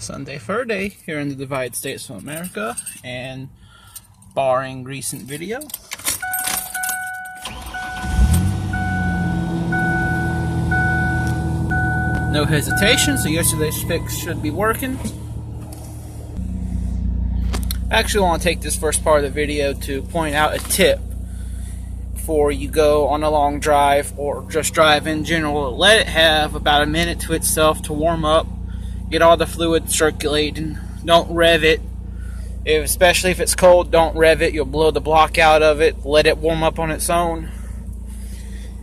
Sunday Fur Day here in the Divided States of America, and barring recent video, no hesitation, so yesterday's fix should be working. I actually want to take this first part of the video to point out a tip before you go on a long drive or just drive in general. Let it have about a minute to itself to warm up, get all the fluid circulating. Don't rev it. Especially if it's cold, don't rev it. You'll blow the block out of it. Let it warm up on its own.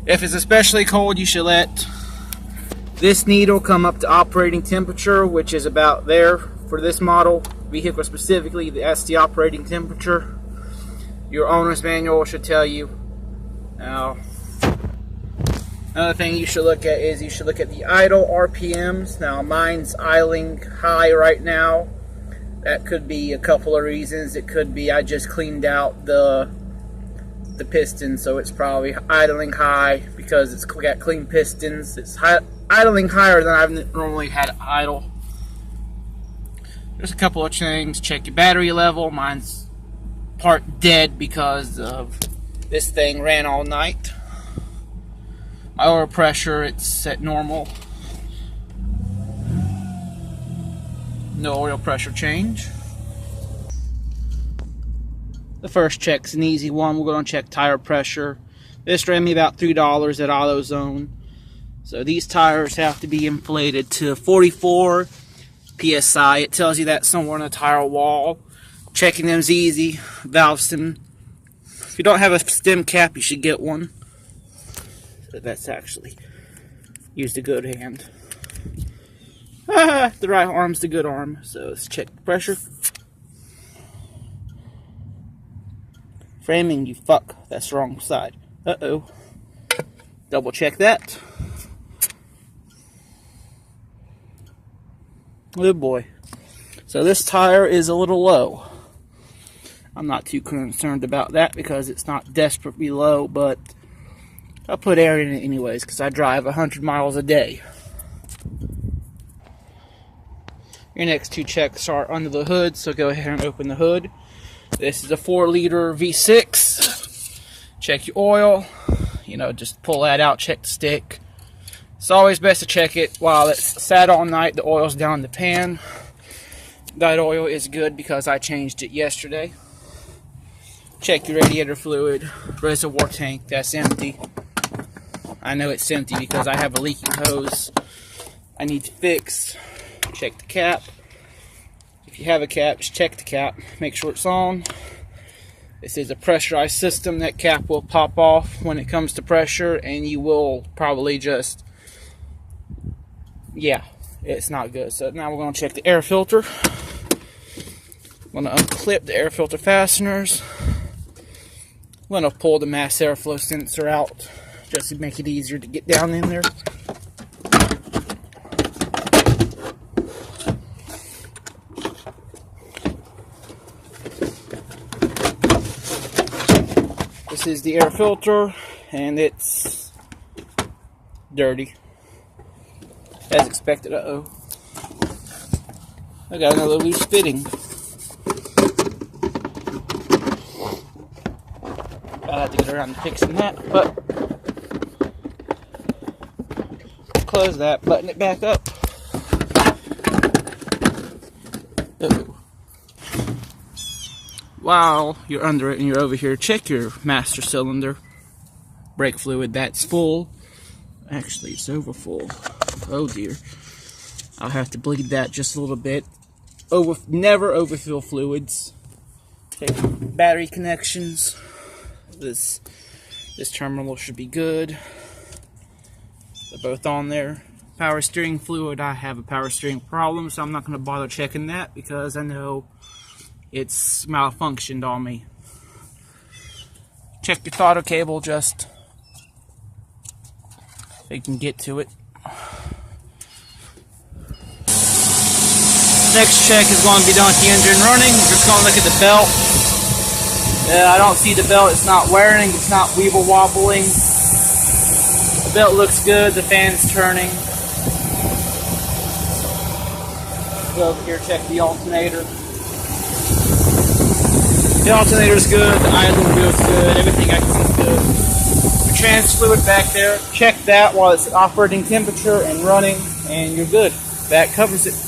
If it's especially cold, you should let this needle come up to operating temperature, which is about there for this model vehicle specifically. That's the operating temperature. Your owner's manual should tell you. Now, another thing you should look at is you should look at the idle RPMs. Now, mine's idling high right now. That could be a couple of reasons. It could be I just cleaned out the piston, so it's probably idling high because it's got clean pistons. It's idling higher than I've normally had it idle. There's a couple of things. Check your battery level. Mine's part dead because of this thing ran all night. My oil pressure, it's set normal. No oil pressure change. The first check's an easy one. We're going to check tire pressure. This ran me about $3 at AutoZone. So these tires have to be inflated to 44 PSI. It tells you that somewhere on the tire wall. Checking them's easy. Valve stem. If you don't have a stem cap, you should get one. So that's actually used a good hand. The right arm's the good arm. So let's check the pressure. Framing, you fuck. That's the wrong side. Uh-oh. Double check that. Good boy. So this tire is a little low. I'm not too concerned about that because it's not desperately low, but I'll put air in it anyways because I drive 100 miles a day. Your next two checks are under the hood, so go ahead and open the hood. This is a 4-liter V6. Check your oil. Just pull that out, check the stick. It's always best to check it while it's sat all night. The oil's down in the pan. That oil is good because I changed it yesterday. Check your radiator fluid, reservoir tank, that's empty. I know it's empty because I have a leaking hose I need to fix. Check the cap. If you have a cap, just check the cap. Make sure it's on. This is a pressurized system. That cap will pop off when it comes to pressure, and you will probably just, yeah, it's not good. So now we're going to check the air filter. I'm going to unclip the air filter fasteners. I'm going to pull the mass airflow sensor out just to make it easier to get down in there. This is the air filter, and it's dirty. As expected. Uh-oh. I got another loose fitting. I have to get around to fixing that, but close that, button it back up. Uh-oh. While you're under it and you're over here, check your master cylinder. Brake fluid, that's full. Actually, it's over full. Oh dear. I'll have to bleed that just a little bit. Never overfill fluids. Check battery connections. This terminal should be good. They're both on there. Power steering fluid, I have a power steering problem, so I'm not going to bother checking that because I know it's malfunctioned on me. Check your throttle cable just so you can get to it. Next check is going to be done with the engine running. We're just going to look at the belt. I don't see the belt. It's not wearing. It's not weeble wobbling. The belt looks good. The fan's turning. go over here, check the alternator. The alternator's good, the idler wheel's good, everything I can see is good. Your trans fluid back there, check that while it's at operating temperature and running, and you're good. That covers it.